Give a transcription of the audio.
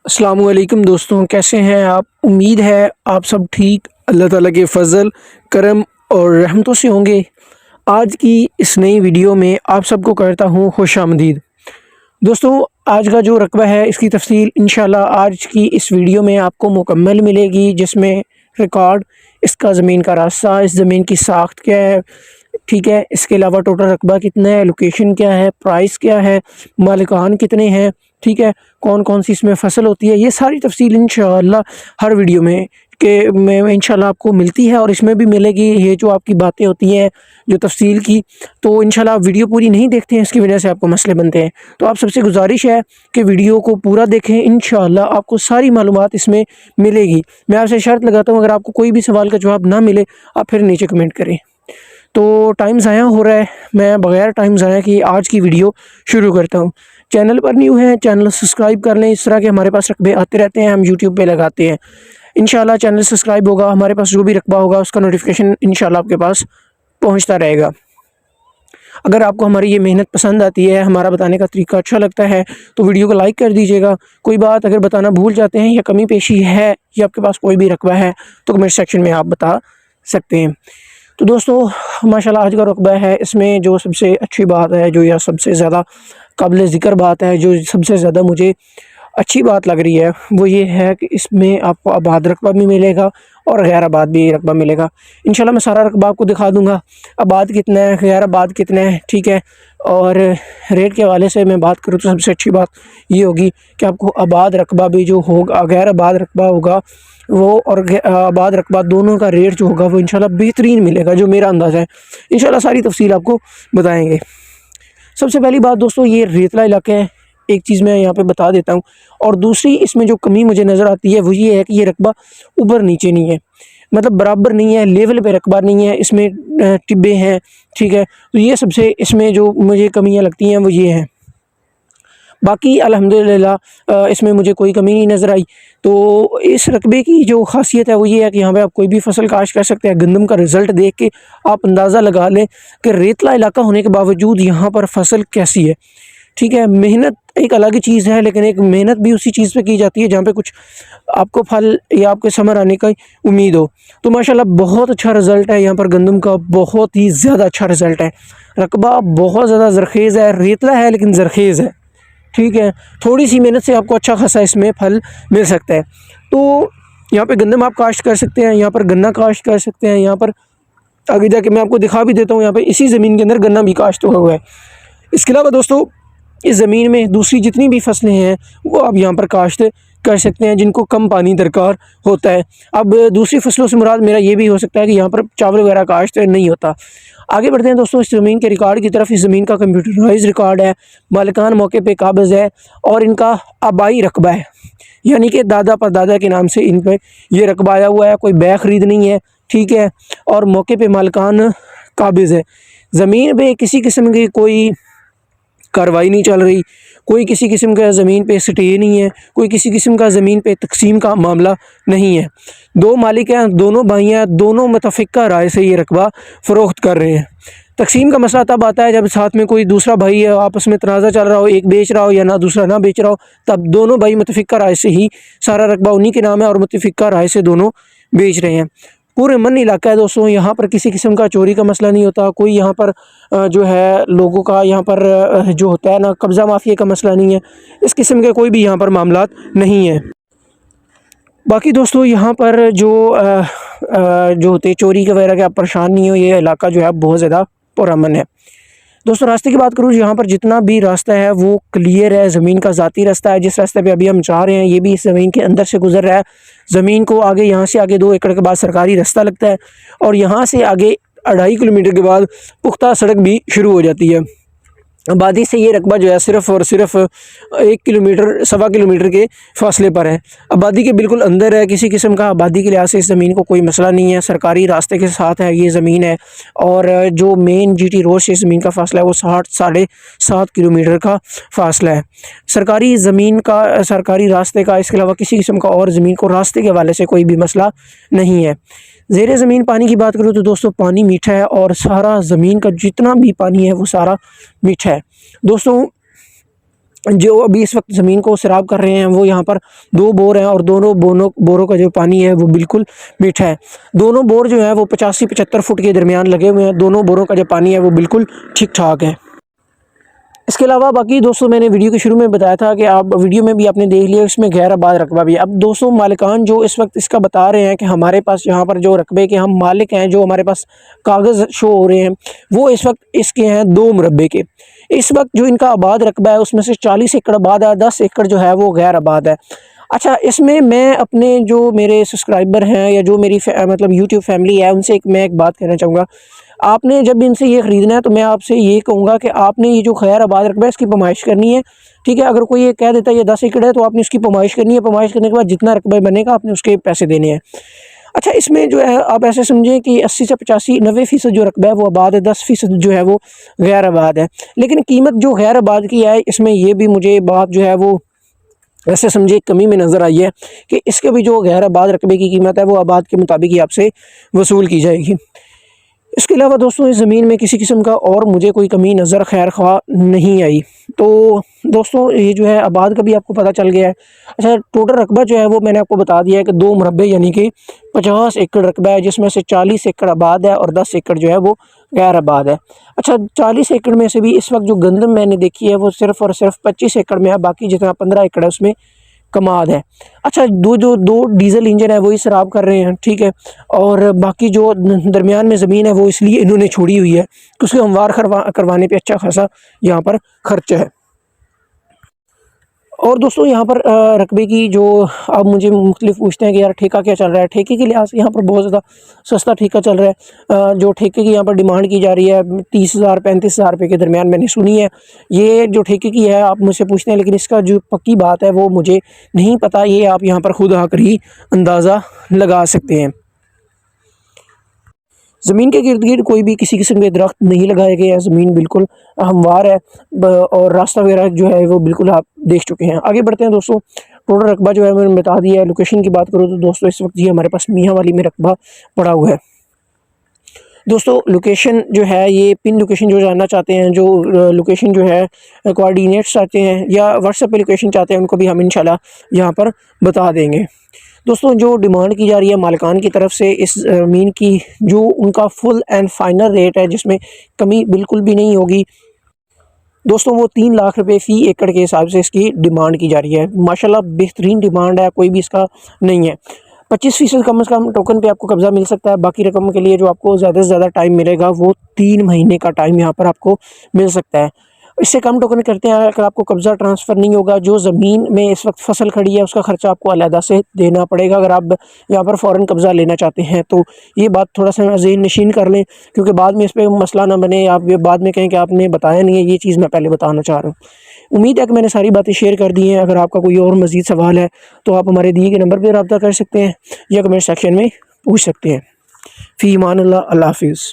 अस्सलाम वालेकुम दोस्तों, कैसे हैं आप? उम्मीद है आप सब ठीक अल्लाह ताला के फ़ज़ल, करम और रहमतों से होंगे। आज की इस नई वीडियो में आप सबको करता हूँ खुशामदीद। दोस्तों, आज का जो रकबा है इसकी तफ़सील इंशाल्लाह आज की इस वीडियो में आपको मुकम्मल मिलेगी, जिसमें रिकॉर्ड, इसका ज़मीन का रास्ता, इस ज़मीन की साख्त क्या है, ठीक है। इसके अलावा टोटल रकबा कितना है, लोकेशन क्या है, प्राइस क्या है, मालिकान कितने हैं, ठीक है। कौन-कौन सी इसमें फ़सल होती है, ये सारी तफ़सील इंशाअल्लाह हर वीडियो में इंशाअल्लाह आपको मिलती है और इसमें भी मिलेगी। ये जो आपकी बातें होती हैं जो तफ़सील की, तो इंशाअल्लाह आप वीडियो पूरी नहीं देखते हैं, इसकी वजह से आपको मसले बनते हैं। तो आप सबसे गुज़ारिश है कि वीडियो को पूरा देखें, इंशाअल्लाह आपको सारी मालूमात इसमें मिलेगी। मैं आपसे शर्त लगाता हूँ, अगर आपको कोई भी सवाल का जवाब ना मिले, आप फिर नीचे कमेंट करें। तो टाइम ज़ाया हो रहा है, मैं बग़ैर टाइम ज़ाया किए आज की वीडियो शुरू करता हूँ। चैनल पर न्यू हैं, चैनल सब्सक्राइब कर लें। इस तरह के हमारे पास रकबे आते रहते हैं, हम यूट्यूब पे लगाते हैं। इंशाल्लाह चैनल सब्सक्राइब होगा, हमारे पास जो भी रकबा होगा उसका नोटिफिकेशन इंशाल्लाह आपके पास पहुँचता रहेगा। अगर आपको हमारी ये मेहनत पसंद आती है, हमारा बताने का तरीका अच्छा लगता है, तो वीडियो को लाइक कर दीजिएगा। कोई बात अगर बताना भूल जाते हैं या कमी पेशी है या आपके पास कोई भी रकबा है, तो कमेंट सेक्शन में आप बता सकते हैं। तो दोस्तों, माशाल्लाह आज का रकबा है, इसमें जो सबसे अच्छी बात है, जो या सबसे ज़्यादा काबिल ज़िक्र बात है, जो सबसे ज़्यादा मुझे अच्छी बात लग रही है, वो ये है कि इसमें आपको आबाद रकबा भी मिलेगा और गैर आबाद भी रकबा मिलेगा। इंशाल्लाह मैं सारा रकबा आपको दिखा दूँगा, आबाद कितना है, गैर आबाद कितना है, ठीक है। और रेट के हवाले से मैं बात करूँ तो सबसे अच्छी बात ये होगी कि आपको आबाद रकबा भी जो होगा, गैर आबाद रकबा होगा वो, और आबाद रकबा दोनों का रेट जो होगा वो इंशाल्लाह बेहतरीन मिलेगा, जो मेरा अंदाज़ा है। इंशाल्लाह सारी तफ़सील आपको बताएँगे। सबसे पहली बात दोस्तों, ये रेतला इलाका है, एक चीज़ मैं यहाँ पे बता देता हूँ। और दूसरी इसमें जो कमी मुझे नज़र आती है वो ये है कि ये रकबा ऊपर नीचे नहीं है, मतलब बराबर नहीं है, लेवल पे रकबा नहीं है, इसमें टिब्बे हैं, ठीक है। तो ये सबसे इसमें जो मुझे कमियाँ लगती हैं वो ये हैं। बाकी अल्हम्दुलिल्लाह इसमें मुझे कोई कमी नहीं नज़र आई। तो इस रकबे की जो ख़ासियत है वो ये है कि यहाँ पे आप कोई भी फसल काश्त कर सकते हैं। गंदम का रिज़ल्ट देख के आप अंदाज़ा लगा लें कि रेतला इलाका होने के बावजूद यहाँ पर फसल कैसी है, ठीक है। मेहनत एक अलग ही चीज़ है, लेकिन एक मेहनत भी उसी चीज़ पे की जाती है जहाँ पे कुछ आपको फल या आपके समर आने की उम्मीद हो। तो माशाल्लाह बहुत अच्छा रिज़ल्ट है यहाँ पर गंदम का, बहुत ही ज़्यादा अच्छा रिज़ल्ट है। रकबा बहुत ज़्यादा ज़रख़ेज़ है, रेतला है लेकिन ज़रख़ेज़ है, ठीक है। थोड़ी-सी मेहनत से आपको अच्छा खासा इसमें फल मिल सकता है। तो यहाँ पे गंदम आप काश्त कर सकते हैं, यहाँ पर गन्ना काश्त कर सकते हैं, यहाँ पर आगे जाके मैं आपको दिखा भी देता हूँ, यहाँ पे इसी ज़मीन के अंदर गन्ना भी काश्त हुआ है। इसके अलावा दोस्तों, इस ज़मीन में दूसरी जितनी भी फसलें हैं वो आप यहाँ पर काश्त कर सकते हैं, जिनको कम पानी दरकार होता है। अब दूसरी फसलों से मुराद मेरा ये भी हो सकता है कि यहाँ पर चावल वगैरह काश्त नहीं होता। आगे बढ़ते हैं दोस्तों इस ज़मीन के रिकॉर्ड की तरफ। इस ज़मीन का कंप्यूटराइज़ रिकॉर्ड है, मालिकान मौके पे काबिज़ है और इनका आबाई रकबा है, यानी कि दादा परदादा के नाम से इन पर ये रकबा आया हुआ है, कोई बै ख़रीद नहीं है, ठीक है। और मौके पे मालिकान काबिज़ है। ज़मीन पे किसी किस्म की कोई कार्रवाई नहीं चल रही, कोई किसी किस्म का ज़मीन पे स्टे नहीं है, कोई किसी किस्म का ज़मीन पे तकसीम का मामला नहीं है। दो मालिक हैं, दोनों भाई हैं, दोनों मुतफ़िक़ा राय से ये रकबा फ़रोख्त कर रहे हैं। तकसीम का मसला तब आता है जब साथ में कोई दूसरा भाई है, आपस में तनाज़ा चल रहा हो, एक बेच रहा हो या ना दूसरा ना बेच रहा हो, तब दोनों भाई मुतफ़िक़ा राय से ही सारा रकबा उन्हीं के नाम है और मुतफ़िक़ा राय से दोनों बेच रहे हैं। पूरे अमन इलाका है दोस्तों, यहाँ पर किसी किस्म का चोरी का मसला नहीं होता, कोई यहाँ पर जो है लोगों का यहाँ पर जो होता है ना, कब्ज़ा माफिया का मसला नहीं है। इस किस्म के कोई भी यहाँ पर मामलात नहीं है। बाकी दोस्तों यहाँ पर जो होते चोरी वगैरह के आप परेशान नहीं हो, ये इलाका जो है बहुत ज़्यादा पुरअमन है। दोस्तों रास्ते की बात करूँ, यहाँ पर जितना भी रास्ता है वो क्लियर है, ज़मीन का ज़ाती रास्ता है। जिस रास्ते पे अभी हम जा रहे हैं ये भी इस ज़मीन के अंदर से गुज़र रहा है। ज़मीन को आगे, यहाँ से आगे 2 एकड़ के बाद सरकारी रास्ता लगता है और यहाँ से आगे 2.5 किलोमीटर के बाद पुख्ता सड़क भी शुरू हो जाती है। आबादी से ये रकबा जो है सिर्फ़ और सिर्फ 1 किलोमीटर, 1.25 किलोमीटर के फ़ासले पर है। आबादी के बिल्कुल अंदर है, किसी किस्म का आबादी के लिहाज से इस ज़मीन को कोई मसला नहीं है। सरकारी रास्ते के साथ है ये ज़मीन है और जो मेन जीटी रोड से ज़मीन का फ़ासला है वो 7.5 किलोमीटर का फ़ासला है। सरकारी ज़मीन का, सरकारी रास्ते का, इसके अलावा किसी किस्म का और ज़मीन को रास्ते के हवाले से कोई भी मसला नहीं है। ज़ेरे ज़मीन पानी की बात करूँ तो दोस्तों पानी मीठा है और सारा ज़मीन का जितना भी पानी है वो सारा मीठा है। दोस्तों जो अभी इस वक्त ज़मीन को सैराब कर रहे हैं वो यहाँ पर 2 बोर हैं और दोनों बोरों का जो पानी है वो बिल्कुल मीठा है। दोनों बोर जो है वो 85 से 75 फुट के दरमियान लगे हुए हैं। दोनों बोरों का जो पानी है वो बिल्कुल ठीक ठाक है। इसके अलावा बाकी दोस्तों मैंने वीडियो के शुरू में बताया था कि आप वीडियो में भी आपने देख लिया, इसमें गैर आबाद रकबा भी है। अब दोस्तों मालिकान जो इस वक्त इसका बता रहे हैं कि हमारे पास यहाँ पर जो रकबे के हम मालिक हैं, जो हमारे पास कागज़ शो हो रहे हैं, वो इस वक्त इसके हैं 2 मुरब्बे के। इस वक्त जो इनका आबाद रकबा है उसमें से 40 एकड़ आबाद है, 10 एकड़ जो है वो गैर आबाद है। अच्छा, इसमें मैं अपने जो मेरे सब्सक्राइबर हैं या जो मेरी मतलब यूट्यूब फैमिली है उनसे मैं एक बात कहना चाहूँगा। आपने जब इनसे ये ख़रीदना है तो मैं आपसे ये कहूँगा कि आपने ये जो खैर आबाद रकबा है इसकी पैमाइश करनी है, ठीक है। अगर कोई ये कह देता है ये 10 एकड़ है तो आपने इसकी पैमाइश करनी है। पैमाइश करने के बाद जितना रकबा बनेगा आपने उसके पैसे देने हैं। अच्छा, इसमें जो है आप ऐसे समझें कि 80 से 85 90% जो रकबा है वो आबाद है, 10% जो है वो गैर आबाद है। लेकिन कीमत जो गैर आबाद की है इसमें ये भी मुझे बात जो है वो ऐसे समझे कमी में नज़र आई है कि इसके भी जो गैर आबाद रकबे की कीमत है वो आबाद के मुताबिक ही आपसे वसूल की जाएगी। इसके अलावा दोस्तों इस ज़मीन में किसी किस्म का और मुझे कोई कमी नज़र खैर ख्वाह नहीं आई। तो दोस्तों ये जो है आबाद का भी आपको पता चल गया है। अच्छा, टोटल रकबा जो है वो मैंने आपको बता दिया है कि 2 मुरब्बे यानी कि 50 एकड़ रकबा है, जिसमें से 40 एकड़ आबाद है और 10 एकड़ जो है वो गैर आबाद है। अच्छा, 40 एकड़ में से भी इस वक्त जो गंदम मैंने देखी है वो सिर्फ़ और सिर्फ 25 एकड़ में है, बाकी जितना 15 एकड़ है उसमें कमाद है। अच्छा, दो डीजल इंजन है वही सराब कर रहे हैं, ठीक है। और बाकी जो दरमियान में ज़मीन है वो इसलिए इन्होंने छोड़ी हुई है कि उसको हमवार करवाने पे अच्छा खासा यहाँ पर खर्च है। और दोस्तों यहाँ पर रकबे की जो आप मुझे मुख्तलिफ पूछते हैं कि यार ठेका क्या चल रहा है, ठेके के लिहाज से यहाँ पर बहुत ज़्यादा सस्ता ठेका चल रहा है। जो ठेके की यहाँ पर डिमांड की जा रही है 30,000 35,000 रुपये के दरमियान मैंने सुनी है। ये जो ठेके की है आप मुझसे पूछते हैं, लेकिन इसका जो पक्की बात है वो मुझे नहीं पता। ये आप यहाँ पर खुद आकर ही अंदाज़ा लगा सकते हैं। ज़मीन के गिर्द गिर्द कोई भी किसी किस्म के दरख्त नहीं लगाए गए हैं। ज़मीन बिल्कुल हमवार है और रास्ता वगैरह जो है वो बिल्कुल आप देख चुके हैं। आगे बढ़ते हैं दोस्तों। टोटल रकबा जो है मैंने बता दिया है। लोकेशन की बात करूँ तो दोस्तों इस वक्त ये हमारे पास मियाँ वाली में रकबा पड़ा हुआ है। दोस्तों लोकेशन जो है ये पिन लोकेशन जो जानना चाहते हैं, जो लोकेशन जो है कोऑर्डिनेट्स चाहते हैं या व्हाट्सएप पे लोकेशन चाहते हैं, उनको भी हम इंशाल्लाह यहाँ पर बता देंगे। दोस्तों जो डिमांड की जा रही है मालिकान की तरफ से इस ज़मीन की, जो उनका फुल एंड फाइनल रेट है जिसमें कमी बिल्कुल भी नहीं होगी दोस्तों, वो 3 लाख रुपए फ़ी एकड़ के हिसाब से इसकी डिमांड की जा रही है। माशाल्लाह बेहतरीन डिमांड है, कोई भी इसका नहीं है। 25% कम से कम टोकन पे आपको कब्ज़ा मिल सकता है। बाकी रकम के लिए जो आपको ज़्यादा से ज़्यादा टाइम मिलेगा वो 3 महीने का टाइम यहाँ पर आपको मिल सकता है। इससे कम टोकन करते हैं अगर आपको कब्ज़ा ट्रांसफ़र नहीं होगा, जो ज़मीन में इस वक्त फसल खड़ी है उसका ख़र्चा आपको अलहदा से देना पड़ेगा अगर आप यहाँ पर फ़ौरन कब्ज़ा लेना चाहते हैं। तो ये बात थोड़ा सा ज़हन नशीन कर लें, क्योंकि बाद में इस पर मसला ना बने, आप ये बाद में कहें कि आपने बताया नहीं है। ये चीज़ मैं पहले बताना चाह रहा हूँ। उम्मीद है कि मैंने सारी बातें शेयर कर दी हैं। अगर आपका कोई और मज़ीद सवाल है तो आप हमारे दिए गए नंबर पर रब्ता कर सकते हैं या कमेंट सेक्शन में पूछ सकते हैं। फ़ी अमान अल्लाह, अल्लाह हाफ़िज़।